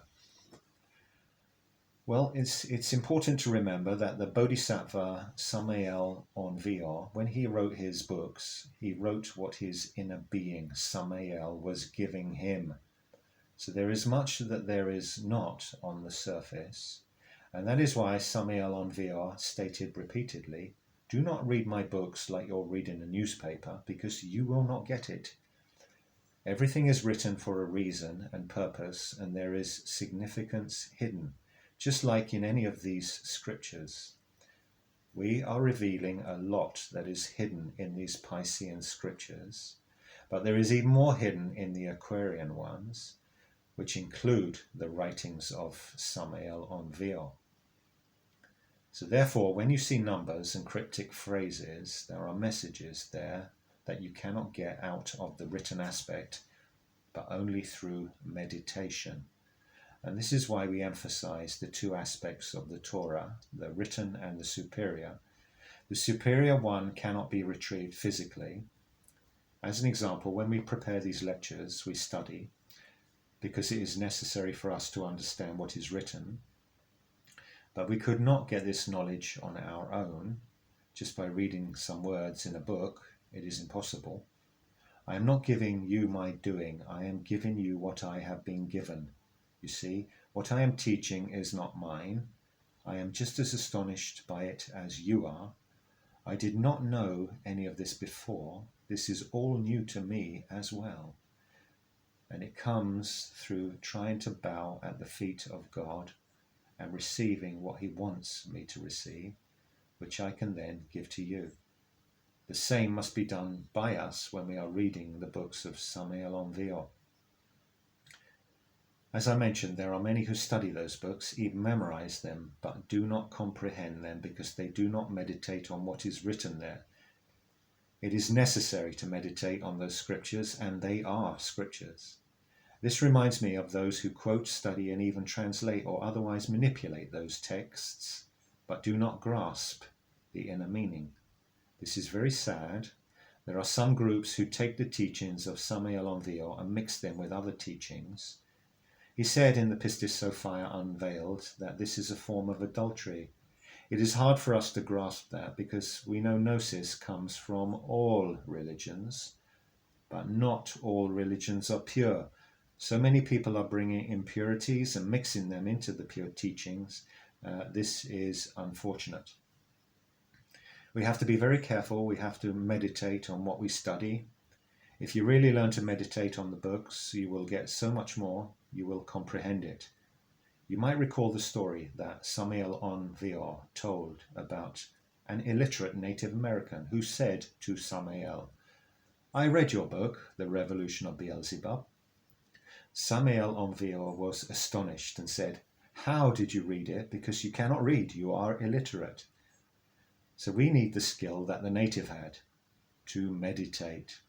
Well, it's important to remember that the Bodhisattva Samael on Vior, when he wrote his books, he wrote what his inner being, Samael, was giving him. So there is much that there is not on the surface. And that is why Samael on Vior stated repeatedly, do not read my books like you're reading a newspaper, because you will not get it. Everything is written for a reason and purpose, and there is significance hidden, just like in any of these scriptures. We are revealing a lot that is hidden in these Piscean scriptures, but there is even more hidden in the Aquarian ones, which include the writings of Samael on Vior. So therefore, when you see numbers and cryptic phrases, there are messages there that you cannot get out of the written aspect, but only through meditation. And this is why we emphasize the two aspects of the Torah, the written and the superior. The superior one cannot be retrieved physically. As an example, when we prepare these lectures, we study, because it is necessary for us to understand what is written. But we could not get this knowledge on our own, just by reading some words in a book. It is impossible. I am not giving you my doing, I am giving you what I have been given. You see, what I am teaching is not mine. I am just as astonished by it as you are. I did not know any of this before. This is all new to me as well. And it comes through trying to bow at the feet of God and receiving what he wants me to receive, which I can then give to you. The same must be done by us when we are reading the books of Samael on Vior. As I mentioned, there are many who study those books, even memorize them, but do not comprehend them because they do not meditate on what is written there. It is necessary to meditate on those scriptures, and they are scriptures. This reminds me of those who quote, study, and even translate or otherwise manipulate those texts, but do not grasp the inner meaning. This is very sad. There are some groups who take the teachings of Samael on Vior and mix them with other teachings. He said in the Pistis Sophia Unveiled that this is a form of adultery. It is hard for us to grasp that because we know gnosis comes from all religions, but not all religions are pure. So many people are bringing impurities and mixing them into the pure teachings. This is unfortunate. We have to be very careful. We have to meditate on what we study. If you really learn to meditate on the books, you will get so much more. You will comprehend it. You might recall the story that Samael on Vior told about an illiterate Native American who said to Samael, I read your book, The Revolution of Beelzebub. Samael on Vior was astonished and said, how did you read it? Because you cannot read, you are illiterate. So we need the skill that the native had, to meditate.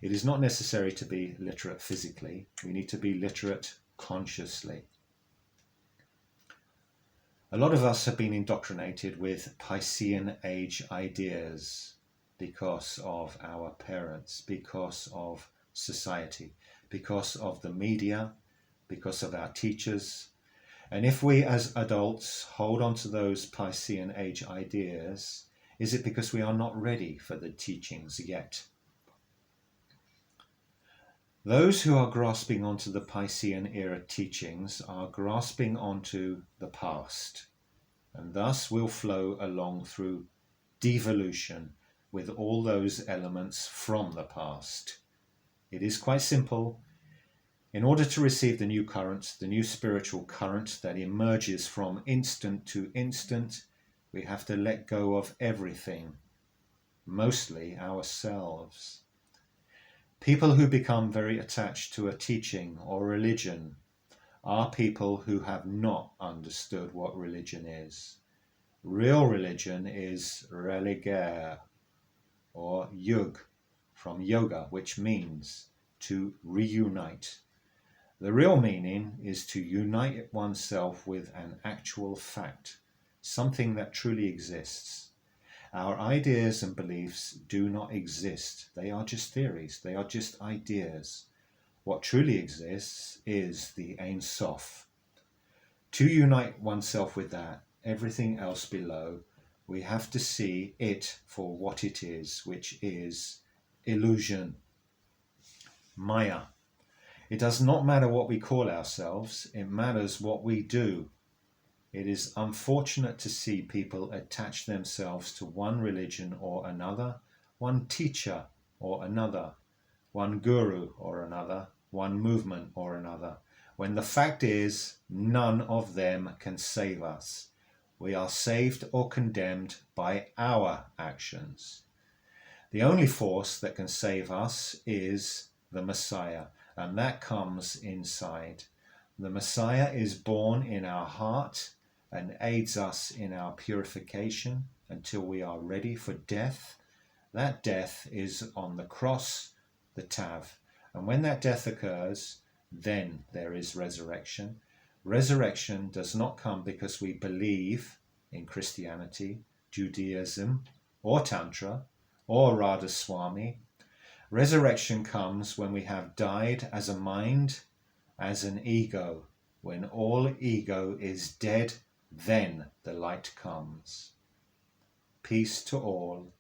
It is not necessary to be literate physically. We need to be literate consciously. A lot of us have been indoctrinated with Piscean age ideas because of our parents, because of society, because of the media, because of our teachers. And if we as adults hold on to those Piscean age ideas, is it because we are not ready for the teachings yet? Those who are grasping onto the Piscean era teachings are grasping onto the past, and thus will flow along through devolution with all those elements from the past. It is quite simple. In order to receive the new current, the new spiritual current that emerges from instant to instant, we have to let go of everything, mostly ourselves. People who become very attached to a teaching or religion are people who have not understood what religion is. Real religion is religare, or yug, from yoga, which means to reunite. The real meaning is to unite oneself with an actual fact, something that truly exists. Our ideas and beliefs do not exist. They are just theories. They are just ideas. What truly exists is the Ein Sof. To unite oneself with that, everything else below, we have to see it for what it is, which is illusion, Maya. It does not matter what we call ourselves, it matters what we do. It is unfortunate to see people attach themselves to one religion or another, one teacher or another, one guru or another, one movement or another, when the fact is none of them can save us. We are saved or condemned by our actions. The only force that can save us is the Messiah, and that comes inside. The Messiah is born in our heart and aids us in our purification until we are ready for death. That death is on the cross, the TAV. And when that death occurs, then there is resurrection. Resurrection does not come because we believe in Christianity, Judaism, or Tantra, or Radha Swami. Resurrection comes when we have died as a mind, as an ego. When all ego is dead, then the light comes. Peace to all.